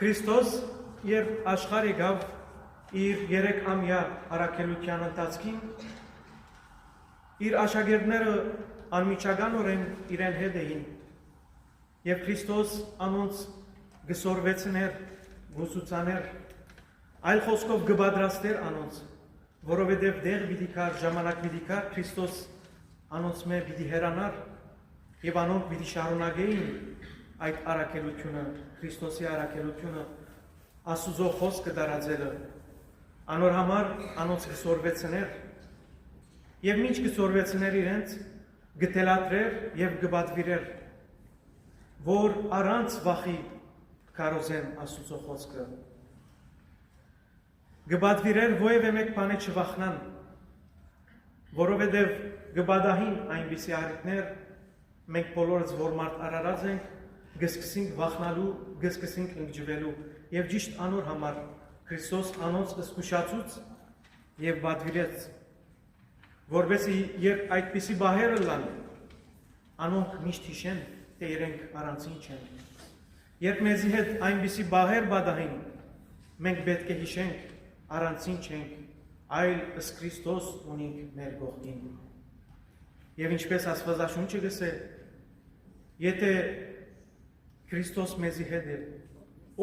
Քրիստոս երբ աշխարհ եկավ իր 3-ամյա առաքելության ընթացքին իր աշակերտները անմիջականորեն իրեն հետ էին եւ Քրիստոս անոնց գսորվեցներ, գուսուցաներ, այլ խոսքով գբադրաստեր անոնց, որովհետեւ դեղ պիտի կար, ժամանակ պիտի կար, Քրիստոս անոնց մե պիտի հեռանար եւ անոնք պիտի շարունակեին այդ առաքելությունը, Քրիստոսի առաքելությունը, Աստուծո խոսքը տարածելը, անոր համար անոնց գսորվեցներ եւ ինչ գսորվեցներ իրենց գտելատրեր եւ գբադվիրեր, որ առանց վախի կարոզեն Աստուծո խոսքը։ Գբադվիրեր ովևէ մեկ բանը չվախնան, որովհետեւ գբադահին այնպիսի առիթներ մենք բոլորս որ մարդ արարած ենք, գսկսենք վախնալու, գսկսենք ընկճվելու եւ ճիշտ անոր համար Քրիստոս անոնց զսկուշացուց եւ բադվիրեց, որովհետեւ երբ այդպիսի բահերը լան, անոնք միշտ հիշեն, թե իրենք առանցին չեն։ Երբ մեզի հետ այնպիսի բահեր բադահին, մենք պետք է հիշենք, առանցին չենք, այլ ըստ Քրիստոս ունենք մեր կողքին։ Եվ ինչպես Աստվածաշունչը գսե, եթե Քրիստոս մեզի հետ է,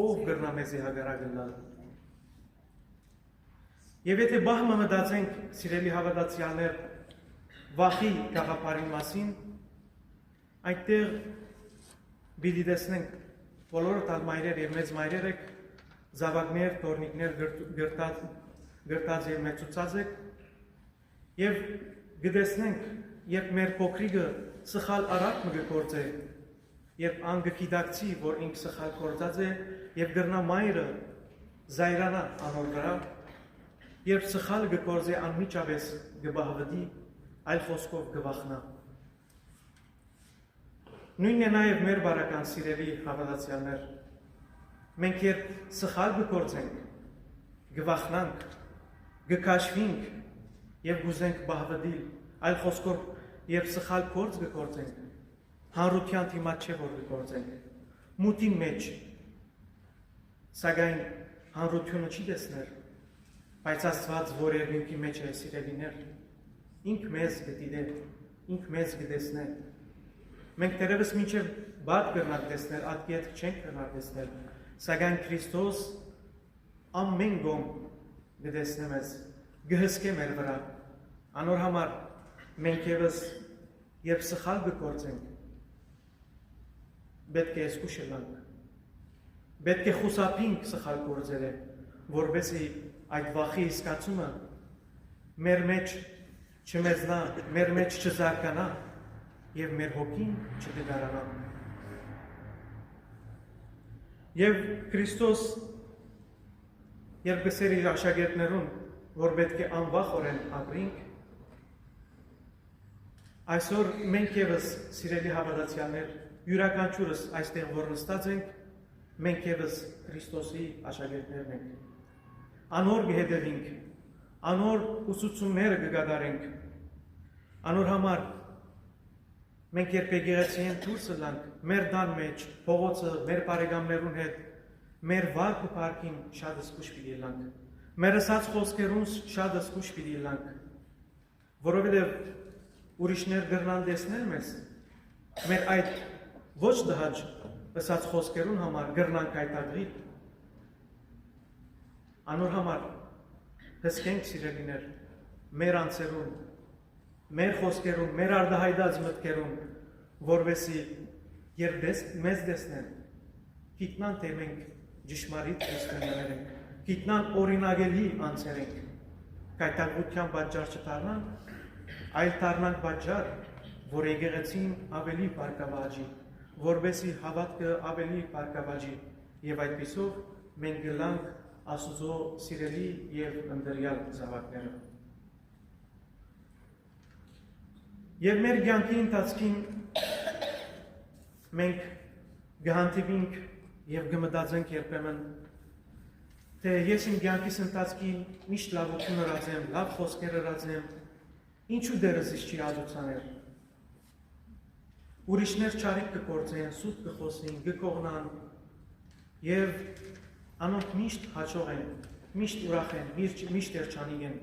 ով գրնա մեզի հագարակ լալ։ Եվ եթե բահմը մտածենք, սիրելի հավատացյալներ, վախի գաղափարի մասին, այդտեղ պիտի տեսնենք բոլորը տալ մայրեր եւ մեծ մայրեր եք, զավակներ, տորնիկներ գրտած եւ մեծուցած եք, եւ գտեսնենք, երբ մեր փոքրիկը սխալ արարք մը գործե, երբ անգը գիտակցի, որ ինք սխալ գործած է, եւ գրնա մայրը զայրանա անոր վրա, երբ սխալ գործե անմիջապես գբահվդի, այլ խոսքով գվախնա։ Նույնն է նաև մեր բարական սիրելի հավատացյալներ, մենք երբ սխալ գործենք, գվախնանք, գքաշվինք եւ գուզենք բահվդիլ, այլ խոսքով երբ սխալ գործ գործենք, հանրության դիմաց չէ որ գործենք, մուտի մեջ, սակայն հանրությունը չի տեսներ, բայց Աստված որ երկնքի մեջ է սիրելիներ, ինք մեզ գտիդե, ինք մեզ գտեսնե։ Մենք դերևս մինչև բադ կրնակ տեսնել, ատկետ չենք կրնակ տեսնել, սակայն Քրիստոս ամեն գոմ գտեսնե մեզ, գհսկե մեր վրա, անոր համար մենք եւս երբ սխալ գործենք, պետք է զգուշ լինենք, պետք է խուսափենք սխալ գործերը, որովհետեւ այդ վախի իսկացումը մեր մեջ չմեծնա, մեր մեջ չզարգանա եւ մեր հոգին չդգարանա։ Եվ Քրիստոս երբ գսեր իր աշակերտներուն, որ պետք է անվախորեն ապրենք, այսօր մենք եւս սիրելի հավատացյալներ, յուրաքանչյուրս այստեղ որ նստած ենք, մենք եւս Քրիստոսի աշակերտներն ենք։ Անոր գհետևինք, անոր ուսուցումները կգադարենք, անոր համար մենք երբ եկեղեցին դուրս լանք, մեր դան մեջ, փողոցը, մեր բարեկամներուն հետ, մեր վարք ու պարկին շատ զգուշ պիտի լանք, մեր ասած խոսքերուն շատ զգուշ պիտի լանք, որովհետև ուրիշներ գրնան տեսնել մեզ, մեր այդ ոչ դահաճ ասած խոսքերուն համար գրնանք այդ ադղի, անոր համար հսկենք սիրելիներ, մեր անձերուն, մեր խոսքերուն, մեր արդահայտած մտքերուն, որովհետեւ երբ մեզ տեսնեն, գիտնան թե մենք ճշմարիտ քրիստոնյաներ ենք, գիտնան օրինագելի անձեր ենք, կայտագության պատճառ չդառնան, այլ դառնանք պատճառ, որ եկեղեցին ավելի բարգավաճի, որովհետեւ հավատքը ավելի բարգավաճի, եւ այդպիսով մենք գլանք Աստուծո սիրելի եւ ընդրյալ զավակները։ Եվ մեր կյանքի ընթացքին մենք գհանդիպենք եւ գմտածենք երբեմն, թե ես իմ կյանքիս ընթացքին միշտ լավություն հրացեմ, լավ խոսքեր հրացեմ, ինչու դերս չի աջուցաներ։ Ուրիշներ չարիք կգործեն, սուտ կխոսեն, կկողնան եւ Անոնք միշտ հաջող են, միշտ ուրախ են, միշտ երջանիկ են։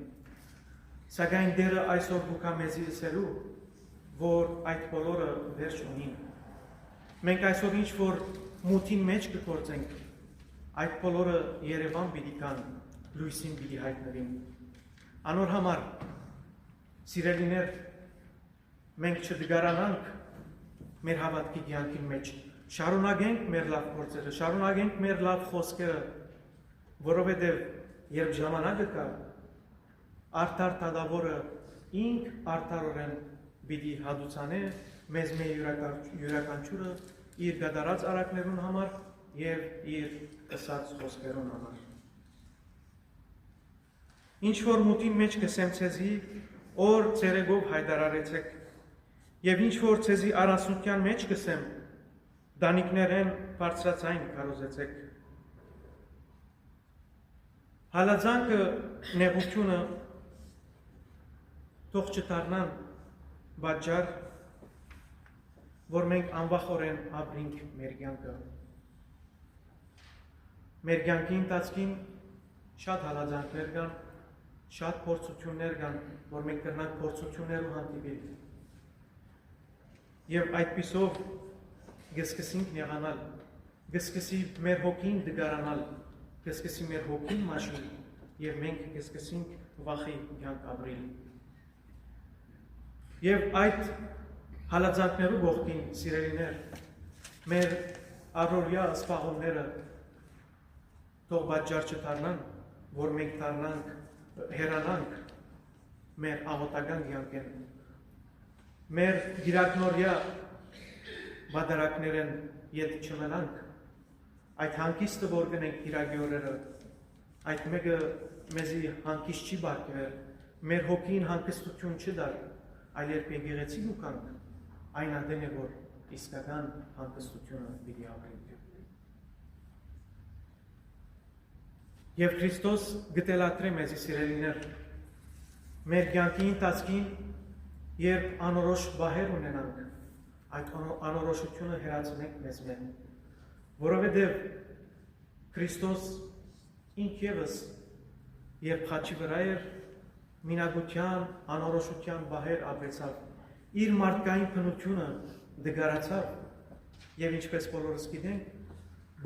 Սակայն դերը այսօր գուկա մեզի ասելու, որ այդ բոլորը վերջ ունին։ Մենք այսօր ինչ որ մութին մեջ կգործենք, այդ բոլորը Երևան պիտի կան, լույսին պիտի հայտնվին։ Անոր համար, սիրելիներ, մենք չդգարանանք մեր հավատքի կյանքի մեջ, շարունակենք մեր լավ գործերը, շարունակենք մեր լավ խոսքերը, որովհետև երբ ժամանակը կա, արդար թագավորը ինք արդարորեն պիտի հադուցանե մեզ մեր յուրաքանչյուրը իր գդարած արակներուն համար եւ իր ասած խոսքերուն համար։ Ինչ որ մուտին մեջ կսեմ ցեզի, օր ցերեգով հայտարարեցեք, եւ ինչ որ ցեզի առանցության մեջ կսեմ, դանիկներեն բարձրացային կարոզեցեք։ Հալածանքը նեղությունը թող չդառնան բաժար, որ մենք անվախորեն ապրենք մեր կյանքը։ Մեր կյանքի ընթացքին շատ հալածանքներ կան, շատ փորձություններ կան, որ մենք կրնանք փորձություններու հանդիպել։ Եվ այդպիսով գսկսենք նեղանալ, գսկսի մեր հոգին դգարանալ, գսկսի մեր հոգին մաշել, եւ մենք գսկսենք վախի կյանք ապրել։ Եվ այդ հալածանքներու ողքին, սիրելիներ, մեր առօրյա սպաղումները թող բաժար չդառնան, որ մենք դառնանք, հեռանանք մեր աղոտական կյանքեն, մեր գիրակնորյա բادرակներեն ետ չմնանք, այդ հանգիստը, որ գնենք գիրագի օրերը, այդ մեկը մեզի հանգիստ չի բարգեւեր, մեր հոգին հանգստություն չդար, այլ երբ եկեղեցի գուկանք, այն անդեն է, որ իսկական հանգստությունը պիտի ապրենք։ Եվ Քրիստոս գտելատրե մեզի սիրելիներ, մեր կյանքի ընթացքին, երբ անորոշ բահեր ունենանք, այդ անորոշությունը հեռացնենք մեզ մեն, որովհետև Քրիստոս ինք ևս, երբ խաչի վրա էր, մինագության, անորոշության բահեր ապրեցավ, իր մարդկային փնությունը դգարացավ եւ ինչպես բոլորս գիտենք,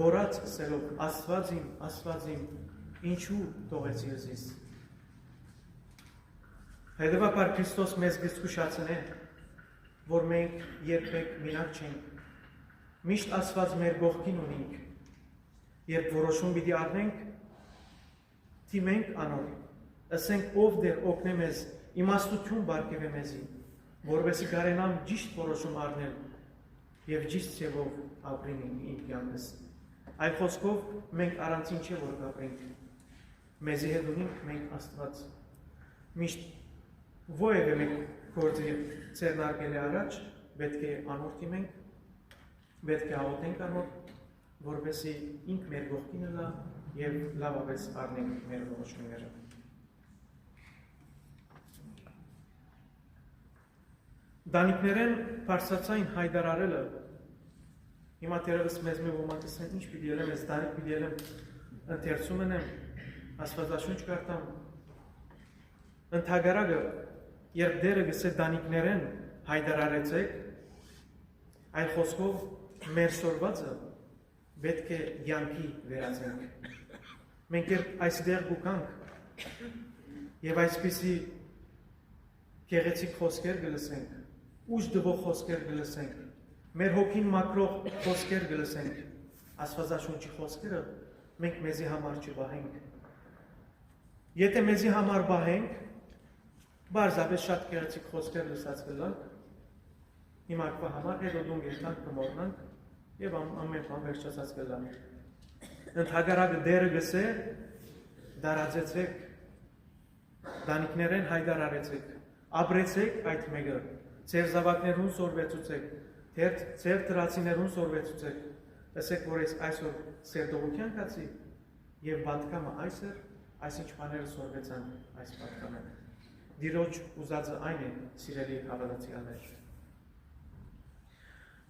բորած սկսելով Աստված իմ, ինչու թողեց Եզիս։ Հետևաբար Քրիստոս մեզ գսկուշացնե, որ մենք երբեք մենակ չենք, միշտ Աստված մեր կողքին ունենք, երբ որոշում պիտի առնենք, թիմենք անոր, ասենք ով դեր օգնե մեզ, իմաստություն բարգեւե մեզի, որովհետեւ կարենամ ճիշտ որոշում առնել եւ ճիշտ ձևով ապրենք իմ կյանքս։ Այլ խոսքով մենք առանցին չէ որ կապրենք։ Մեզի հետ ունենք մենք Աստված։ Միշտ ովևէ մենք գործի ցերնարկել է առաջ, պետք է անորթի մենք, պետք է աղոթենք անոր, որովհետեւ ինք մեր կողքին լա եւ լավապես առնենք մեր որոշումները։ Դանիկներեն բարձրացային հայտարարելը, հիմա դերևս մեզ մի ոմանք ասեն, ինչ պիտի ելեմ, ես դանիկ պիտի ելեմ, ընթերցում եմ, Աստվածաշունչ կարդամ, ընդհանրակը, երբ դերը գսե դանիկներեն հայտարարեցեք, այլ խոսքով մեր սորվածը պետք է կյանքի վերածենք։ Մենք երբ այսդեղ գուկանք եւ այսպիսի գեղեցիկ խոսքեր գլսենք, ուժ դվող խոսքեր գլսենք, մեր հոգին մաքրող խոսքեր գլսենք, Աստվածաշունչի խոսքերը մենք մեզի համար չբահենք։ Եթե մեզի համար բահենք, բարձրապես շատ գեղեցիկ խոսքեր լսած կլանք, հիմակվա համար հետո դուն գերտանք կմորնանք եւ ամեն բան վերջացած կլանք։ Ընդհանրակը դերը գսե դարածեցեք, դանիկներեն հայտարարեցեք, ապրեցեք այդ մեկը, ձեր զավակներուն սորվեցուցեք, ձեր տրացիներուն սորվեցուցեք, ասեք, որ այսօր սերտողության կացի եւ պատկամը այսօր այսինչ բաները սորվեցան այս պատկամը։ Դիրոջ ուզածը այն է, սիրելի հավատացյալներ։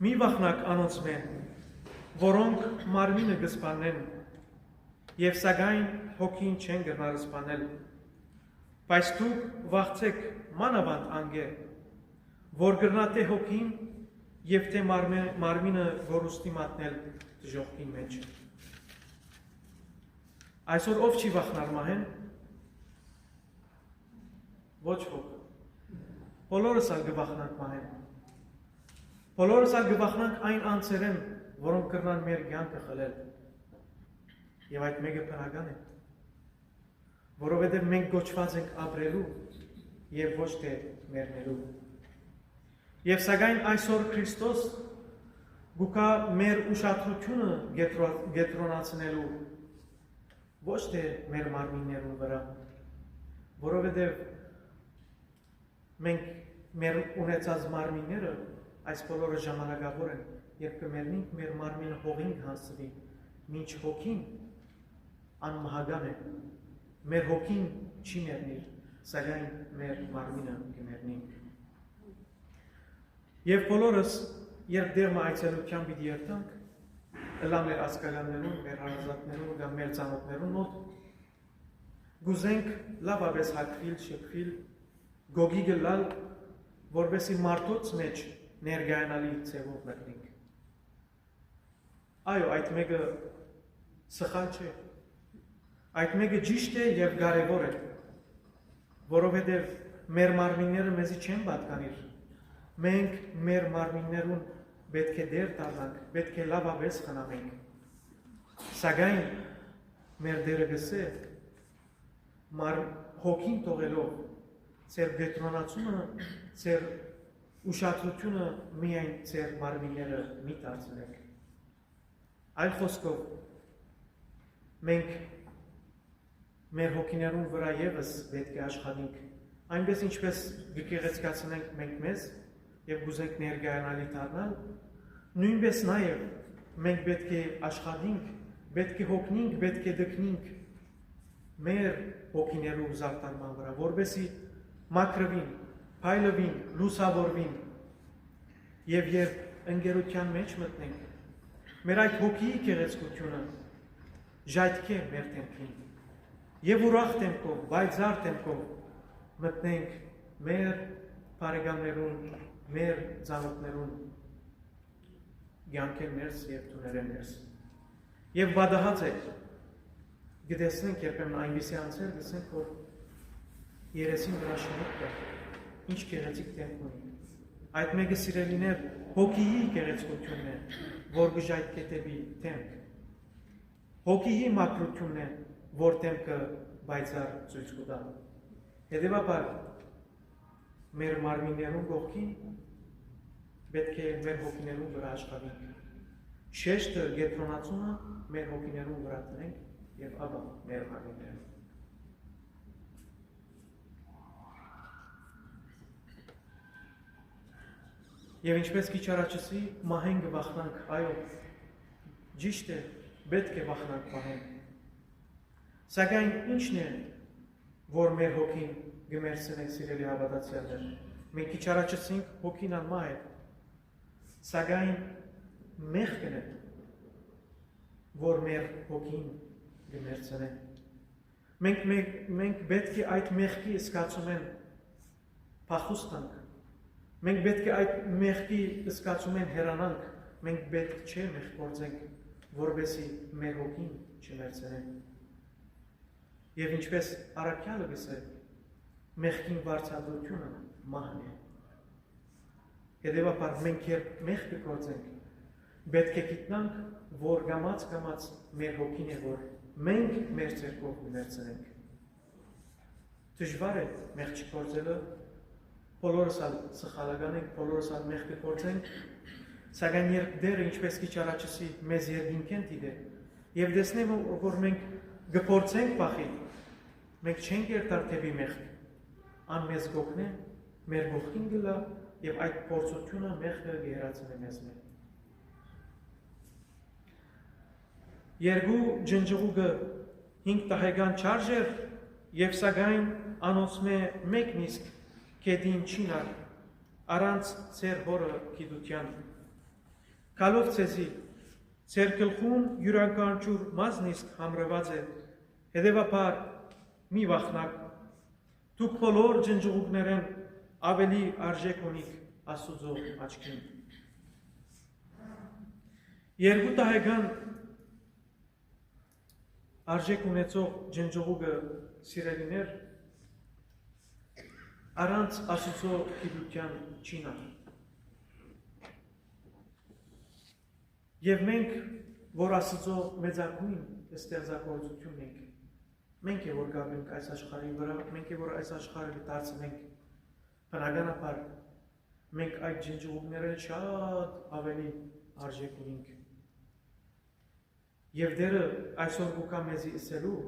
Մի վախնակ անոնց մեն, որոնք մարմինը գսպանեն, Եվ սակայն հոգին չեն գնալ սպանել, բայց դուք վախցեք մանավանդ անգե, որ գրնա թե հոգին եւ թե մարմինը գորուստի մատնել դժոխքին մեջ։ Այսօր ով չի վախնար մահեն։ Ոչ ոք։ Բոլորս ալ գվախնանք մահեն։ Բոլորս ալ գվախնանք այն անձերեն, որոնք կրնան մեր կյանքը խլել։ Եվ այդ մեկը բնական է, որովհետև մենք գոչված ենք ապրելու եւ ոչ թե մեռնելու։ Եվ սակայն այսօր Քրիստոս գուկա մեր ուշադրությունը գետրոնացնելու ոչ թե մեր մարմիններու վրա, որովհետև մենք մեր ունեցած մարմինները այս բոլորը ժամանակավոր են, երբ կմեռնենք մեր մարմինը հողին հանձնվի, մինչ հոգին անմահական է, մեր հոգին չի մեռնիր, սակայն մեր մարմինը կմեռնի։ Եվ բոլորս, երբ դերմը այցելության պիտի երթանք, ըլա մեր ազգականներուն, մեր հարազատներուն կամ մեր ծանոթներուն մոտ, գուզենք լավապես հագվել, շփվել, գոգի գլալ, որպեսզի մարդոց մեջ ներգայանալի ձևով մտնենք։ Այո, այդ մեկը սխալ չէ։ Այդ մեկը ճիշտ է եւ կարեւոր է, որովհետեւ մեր մարմինները մեզի չեն պատկանիր։ Մենք մեր մարմիններուն պետք է դեր տալանք, պետք է լավապես խնամենք։ Սակայն մեր դերը գսե հոգին թողելով ձեր գետրոնացումը, ձեր ուշադրությունը միայն ձեր մարմինները մի դարձնեք։ Այլ խոսքով մենք մեր հոգիներուն վրա եւս պետք է աշխատենք, այնպես ինչպես գեղեցկացնենք մենք մեզ եւ գուզենք ներգայանալի դառնալ, նույնպես նաեւ մենք պետք է աշխատենք, պետք է հոգնենք, պետք է դգնենք մեր հոգիներու զարգանման վրա, որովհետեւ մակրվին, փայլվին, լուսավորվին եւ երբ ընկերության մեջ մտնենք, մեր այդ հոգիի գեղեցկությունը ժայթք է մեր դեմքին եւ ուրախ դեմքով, բայձար դեմքով մտնենք մեր բարեկամներուն, մեր ծանոթներուն կյանքեր ներս եւ տուներեն ներս։ Եվ վադահած է գտեսնենք երբեմն այնպիսի անձեր, գսենք, որ երեսին վրա շնորհ կա, ինչ գեղեցիկ դեմք ունի։ Այդ մեկը սիրելիներ հոգիի գեղեցկությունն է, որ գժայթք է դեպի դեմք։ Հոգիի մաքրությունն է, որ դեմքը բայցար ցույց կտա։ Հետևաբար մեր մարմիններուն կողքին պետք է մեր հոգիներուն վրա աշխատենք։ Շեշտը գետրոնացումը մեր հոգիներուն վրա տնենք եւ ապա մեր մարմիններուն։ Եվ ինչպես քիչ առաջացի, մահեն կվախնանք, այո, ճիշտ է, պետք է վախնանք մահեն։ Սակայն ինչն է, որ մեր հոգին գմերցնենք սիրելի հավատացյալներ։ Մենք քիչ առաջացինք, հոգին անմահ է, սակայն մեղքն է, որ մեր հոգին գմերցնենք։ Մենք պետք է այդ մեղքի զգացումեն փախուստանք։ Մենք պետք է այդ մեղքի զգացումեն հեռանանք, մենք պետք չէ մեղք գործենք, որովհետեւ մեր հոգին չմերձենենք։ Եվ ինչպես առաքյալը գսել, մեղքին վարձատրությունը մահն է։ Հետևաբար մենք երբ մեղք գործենք, պետք է գիտնանք, որ գամած մեր հոգին է, որ մենք մեր ձեռքով կմերձենենք։ Դժվար է մեղք չգործելը, բոլորս ալ սխալական ենք, բոլորս ալ մեղք գործենք, սակայն երբ դերը ինչպես քիչ առաջացի մեզ երկինք են դիտե, եւ տեսնեմ, որ մենք գործենք բախի, մենք չենք երթար դեպի մեղք, ան մեզ գողն է, մեր գողքին գլա եւ այդ փորձությունը մեղքը գերացնի մեզ մե։ Երկու ջնջուղը 5 տահեգան չարժեր եւ սակայն անոնցմե մեկ նիսկ կետին չինար, առանց ծեր հորը գիտության։ Կալով ցեզի, Ձեր գլխում յուրաքանչյուր մազնիսկ համրված է, հետևաբար մի վախնակ, դուք բոլոր ջնջուղներեն ավելի արժեք ունիք Աստուծո աչքին։ Երկու տահեգան արժեք ունեցող ջնջուղը սիրելիներ առանց Աստուծո գիտության չինա։ Եվ մենք, որ Աստծո մեծագույն ստեղծագործություն ենք, մենք է որ գաբենք այս աշխարհի վրա, մենք է որ այս աշխարհը դարձնենք, բնականաբար մենք այդ ջնջուղները շատ ավելի արժեք ունենք։ Եվ դերը այսօր ուկա մեզի ասելու,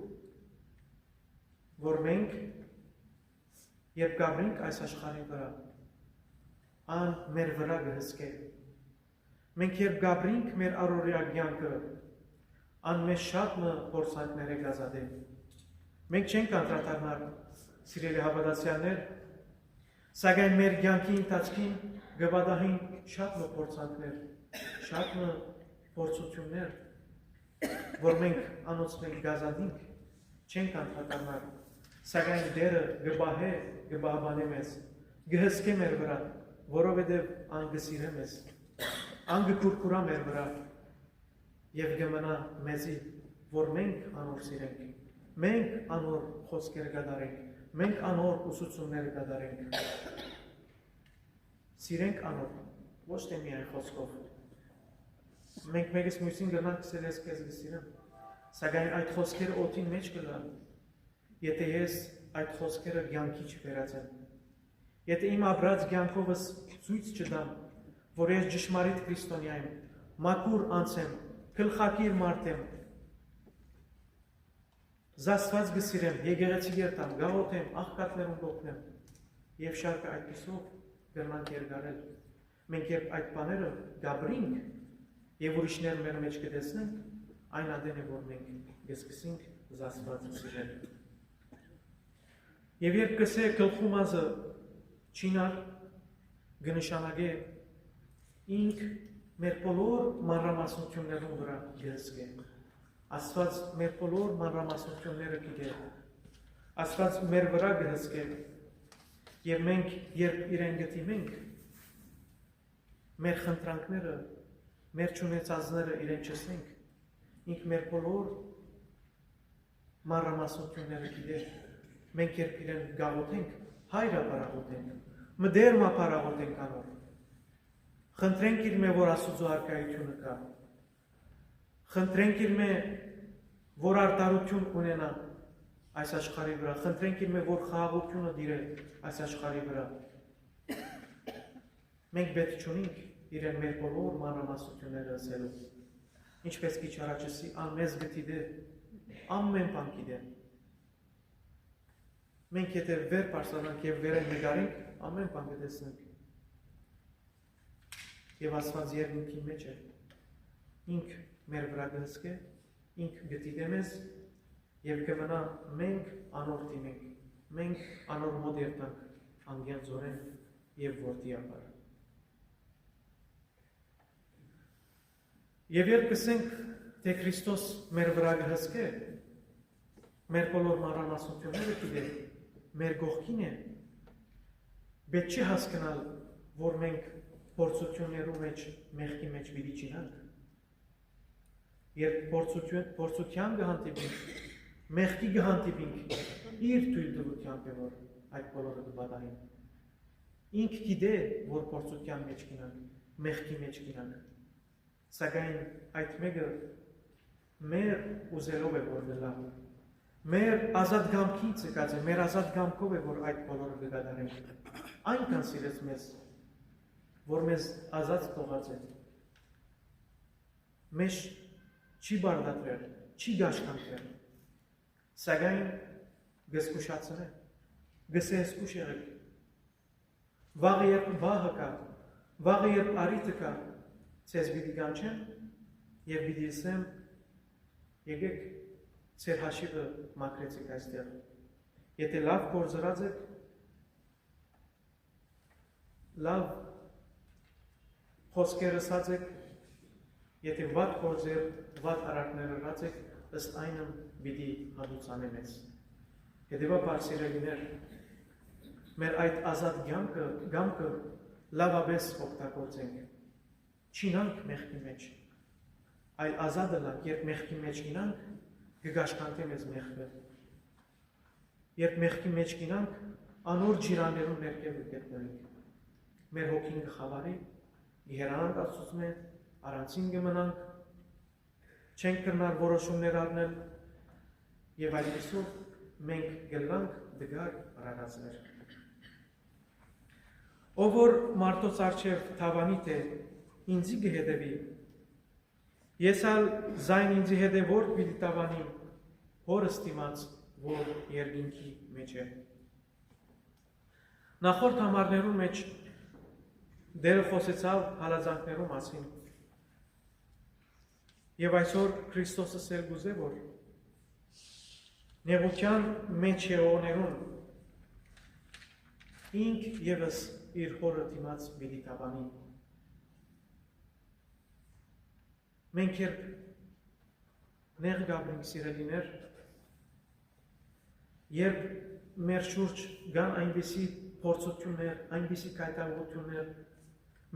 որ մենք երբ գաբենք այս աշխարհի վրա, ան մեր վրա գհսկե։ Մենք երբ գաբրինք մեր առօրյա կյանքը, ան մեզ շատ փորձանքներ է գազադել։ Մենք չենք անդրադառնալ, սիրելի հավատացյալներ, սակայն մեր կյանքի ընթացքին գվադահին շատ փորձանքներ, շատ փորձություններ, որ մենք անոնց մենք գազադինք, չենք անդրադառնալ, սակայն դերը գբահե, գբահբանե մեզ, գհսկե մեր վրա, որովհետև ան գսիրե մեզ, ան գկուրկուրա մեր վրա, եւ գմնա մեզի, որ մենք անոր սիրենք, մենք անոր խոսքեր կդարենք, մենք անոր ուսուցումներ կդարենք, սիրենք անոր, ոչ թե միայն խոսքով, մենք մեկս մյուսին գնանք սել ես քեզ գսիրեմ, սակայն այդ խոսքերը օդին մեջ կլան, եթե ես այդ խոսքերը կյանքի չվերածեմ, եթե իմ ապրած կյանքովս ցույց չտամ, որ ես ճշմարիտ քրիստոնյա եմ, մաքուր անցեմ, գլխակիր մարդ եմ, զասված գսիրեմ, եկեղեցի երթամ, գաղութեմ, աղքատներուն կօգնեմ, եւ շարքը այդպիսով գրնանք երկարել։ Մենք երբ այդ բաները գաբրինք եւ ուրիշներ մեր մեջ կտեսնենք, այն ադեն է, որ մենք կսկսենք զասված սիրել։ Եվ երբ կսե գլխումազը չինար, կնշանակե ինք մեր բոլոր մանրամասնություններուն վրա գսկե։ Աստված մեր բոլոր մանրամասնությունները գիտե։ Աստված մեր վրա գսկե։ Եվ մենք երբ իրեն գտիմենք, մեր խնդրանքները, մեր չունեցածները իրեն չսենք, ինք մեր բոլոր մանրամասնությունները գիտե։ Մենք երբ իրեն գաղութենք, հայրը պարաղութենք, մդերմա պարաղութենք անոր։ Խնդրենք իր մե, որ Աստուծո արքայությունը կա։ Խնդրենք իր մե, որ արտարություն ունենա այս աշխարհի վրա։ Խնդրենք իր մե, որ խաղաղությունը դիրե այս աշխարհի վրա։ Մենք պետք չունենք իրեն մեր բոլոր մանրամասնությունները ասելու։ Ինչպես քիչ առաջ անմեզ գտիդե, ամեն բան գիտե։ Մենք եթե վեր պարսանանք եւ վերեն նկարենք, ամեն բան կտեսնենք։ Եվ Աստված երկնքի մեջ է, ինք մեր վրա գսկե, ինք գտիդե մեզ, եւ կմնա մենք անոր դիմենք, մենք անոր մոտ երթանք, անգյան զորեն եւ որդիաբար։ Եվ երբ կսենք, թե Քրիստոս մեր վրա գհսկե, մեր բոլոր մանրամասնությունները գիտե, մեր գողքին է, պետք չի հասկանալ, որ մենք փորձություններու մեջ, մեղքի մեջ պիտի չինանք։ Երբ փորձության կհանդիպենք, մեղքի կհանդիպենք, իր թույլ տվությամբ է, որ այդ բոլորը կպատահին։ Ինք գիտե, որ փորձության մեջ կինանք, մեղքի մեջ կինանք։ Սակայն այդ մեկը մեր ուզելով է, որ դլա։ Մեր ազատ գամքից եկած է, մեր ազատ գամքով է, որ այդ բոլորը կգադարենք։ Այնքան սիրեց մեզ, որ մեզ ազատ թողած է։ Մեզ չի բարդատրել, չի գաշկանքել, սակայն գսկուշացել է, գսեսկուշ եղեք։ Վաղը երբ վաղը կա, վաղը երբ արիթը կա, ցեզ պիտի կանչեմ եւ պիտի ասեմ, եկեք Ձեր հաշիվը մաքրեցիք այստեղ։ Եթե լավ գործրած եք, լավ խոսքեր ասած եք, Եթե վատ գործեր, վատ արարքներ ըրած եք, ըստ այնը պիտի հատուցանեմ ես։ Հետևաբար սիրելիներ, մեր այդ ազատ գամքը լավապես օգտագործենք։ Չինանք մեղքի մեջ, այլ ազատը լանք, երբ մեղքի մեջ գինանք, կգաշկանտեմ ես մեղքը։ Երբ մեղքի մեջ գինանք, անոր ջիրաներում ներքև գտնենք։ Մեր հոգին կխավարի, գերանանք Աստծո մեջ, առանցին կմնանք, չենք կրնար որոշումներ առնել եւ այսպիսով մենք գլանք դգար արարածներ։ Ով որ մարդոց արչև թավանի թե ինձի կհետևի, ես ալ զայն ինձի հետևորդ պիտի տավանի, հորս դիմաց, որ երկինքի մեջ է։ Նախորդ համարներում մեջ դերը խոսեցավ հալածանքներու մասին։ Եվ այսօր Քրիստոսը սերգուզ է, որ նեղության մեջ եղողներուն ինք ևս իր հորը դիմաց պիտի տավանի։ Մենք երբ նեղ գաբրինք սիրելիներ, երբ մեր շուրջ գան այնպիսի փորձություններ, այնպիսի կայտավություններ,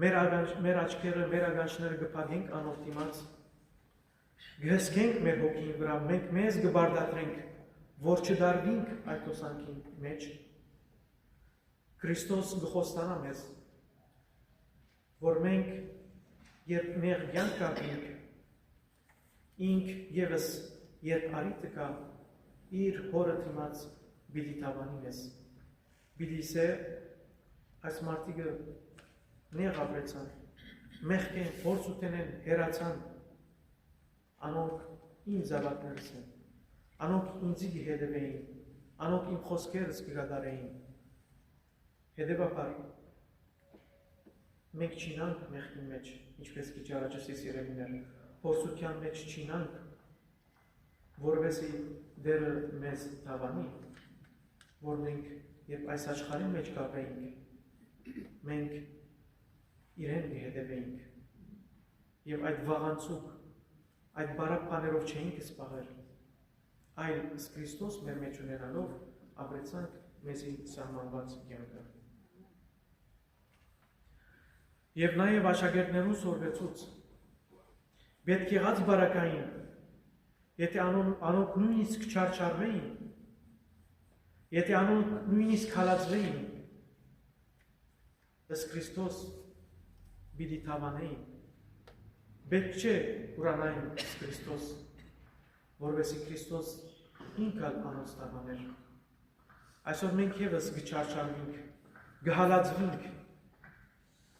մեր աչքերը, մեր ագանչները կփակենք անոր դիմաց, կհսկենք մեր հոգին վրա, մենք մեզ կբարդատրենք, որ չդարվինք այդ ոսանքի մեջ, Քրիստոս կխոստանա մեզ, որ մենք երբ նեղ կյանք ապրենք, ինք ևս երբ արիտը կա, իր հորը դիմաց պիտի տավանի մեզ։ Պիտի սե այս մարդիկը նեղ ապրեցան, մեղք են, փորձ ուտենեն, հերացան, անոնք իմ զավակներս են, անոնք ինձի կհետևեին, անոնք իմ խոսքերս կգադարեին։ Հետևաբար մենք չինանք մեղքի մեջ, ինչպես քիչ առաջ ասի սիրելիներ, փորձության մեջ չինանք, որովհետեւ դերը մեզ տավանի, որ մենք երբ այս աշխարհի մեջ կապեինք, մենք իրեն կհետևեինք եւ այդ վաղանցուկ, այդ բարակ բաներով չէինք սպաղել, այլ Քրիստոս մեր մեջ ունենալով ապրեցանք մեզի սահմանված կյանքը։ Եվ նաև աշակերտներու սորվեցուց, պետք եղած բարակային, եթե անոնք նույնիսկ չարչարվեին, եթե անոնք նույնիսկ հալածվեին, ըստ Քրիստոս պիտի թավանեին, պետք չէ ուրանային ըստ Քրիստոս, որովհետեւ Քրիստոս ինքն անոնց թավաներ։ Այսօր մենք ևս կչարչարվենք,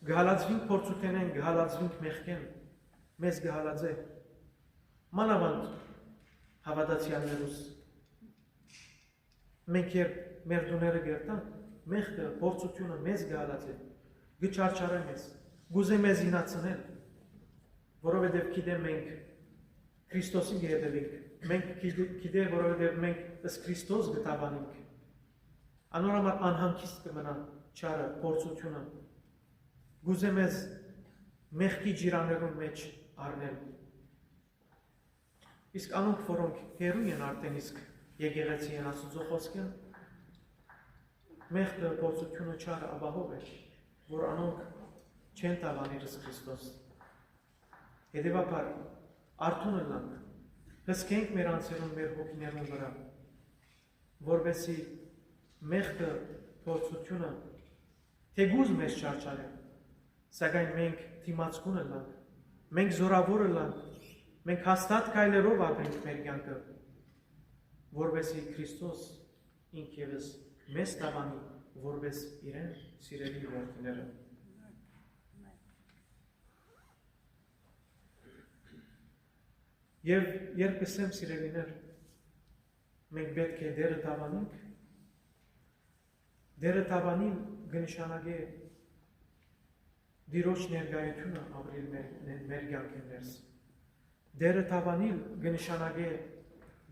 կհալածվենք փորձութենեն, կհալածվենք մեղքեն, մեզ կհալածե, մանավանդ հավատացյալներուս։ Մենք երբ մեր դուները գերտանք, մեղքը, փորձությունը մեզ կհալածե, կչարչարե մեզ, գուզե մեզ ինացնել, որովհետև գիտե մենք Քրիստոսին կհետևենք, մենք գիտե, որովհետև մենք ըստ Քրիստոս կտավանենք, անոր համար անհանգիստ կմնա չարը, փորձությունը, գուզե մեզ մեղքի ջիրաներուն մեջ առնել։ Իսկ անոնք, որոնք հերու են արդեն իսկ եկեղեցի են Աստծո խոսքին, մեղքը, փորձությունը, չարը ապահով է, որ անոնք չեն տավանիր ըստ Քրիստոս։ Հետևաբար արթուն ըլանք, հսկենք մեր անձերուն, մեր հոգիներուն վրա, որովհետեւ մեղքը, փորձությունը թեգուզ մեզ չարչարե, սակայն մենք դիմացկուն ըլանք, մենք զորավոր ըլանք, մենք հաստատ քայլերով ապրենք մեր կյանքը, որովհետեւ Քրիստոս ինք ևս մեզ տավանի, որովհետեւ իրեն սիրելի որդիները։ Եվ երբ ասեմ սիրելիներ, մենք պետք է դերը տավանենք, դերը տավանին կնշանակե դիրոջ ներկայությունը ապրել մեր կյանքերս։ Դերը տավանին կնշանակե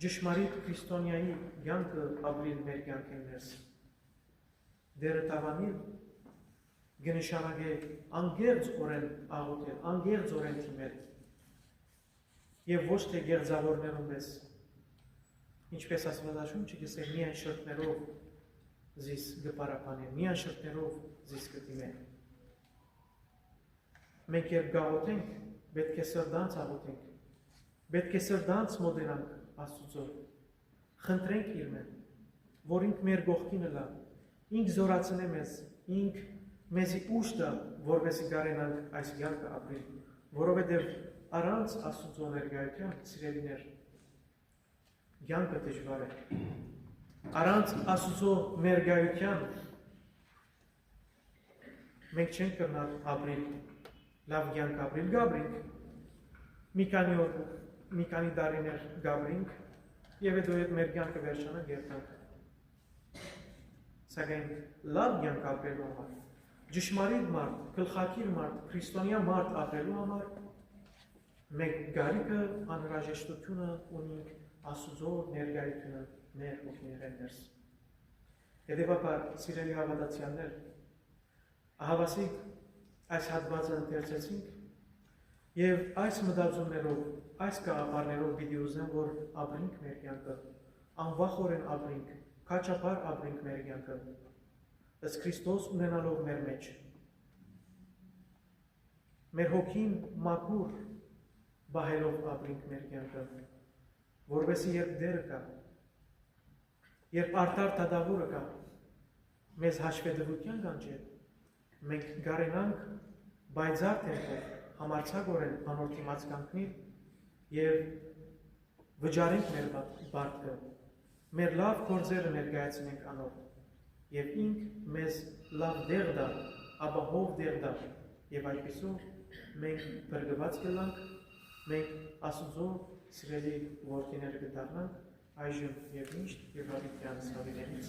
ճշմարիտ քրիստոնյայի կյանքը ապրել մեր կյանքերս։ Դերը տավանին կնշանակե անգերձ օրեն աղոթել, անգերձ օրեն թիմել, եւ ոչ թե գերձավորներում պես, ինչպես Աստվածաշունչը գսե միայն շրթներով զիս գպարապանեն, միայն շրթներով զիս կդիմեն։ Մենք երբ գաղութենք, պետք է սրդանց աղութենք, պետք է սրդանց մոդենանք Աստուծո, խնդրենք իրեն, որ ինք մեր գողքինը լա, ինք զորացնե մեզ, ինք մեզի ուշ տա, որպեսզի գարենանք այս կյանքը ապրել, որովհետև առանց Աստուծո ներկայության, սիրելիներ, կյանքը դժվար է։ Առանց Աստուծո ներկայության մենք չենք կրնալ ապրել, լավ կյանք ապրել, գաբրինք, մի քանի տարիներ գաբրինք, եւ հետո այդ մեր կյանքը վերջանա երբանք։ Սակայն լավ կյանք ապրելու համար, ճշմարիտ մարդ, գլխակիր մարդ, քրիստոնյա մարդ ապրելու համար մենք գարիկը անհրաժեշտությունը ունենք Աստուծո ներկայությունը մեր հոգիներեն ներս։ Հետևաբար, սիրելի հավատացյալներ, ահավասիկ այս հատվածը ընթերցեցինք եւ այս մտածումներով, այս գաղափարներով պիտի ուզեմ, որ ապրենք մեր կյանքը, անվախորեն ապրենք, քաչապար ապրենք մեր կյանքը, ըստ Քրիստոս ունենալով մեր մեջ։ Մեր հոգին մաքուր բահելով ապրենք մեր կյանքը, որովհետեւ երբ դերը կա, երբ արդար դադավորը կա, մեզ հաշվետվության կանչի, մենք գարենանք բայձար թեմպով, համարձակորեն անոր դիմաց կանգնի եւ վճարենք մեր բարքը, մեր լավ գործերը ներկայացնենք անոր եւ ինք մեզ լավ դեր դա, ապահով դեր դա եւ այդպիսով մենք բրգված կլանք, մենք Աստուծո սիրելի որդիներ կդառնանք այժմ եւ միշտ եւ հավիտյան սավիներից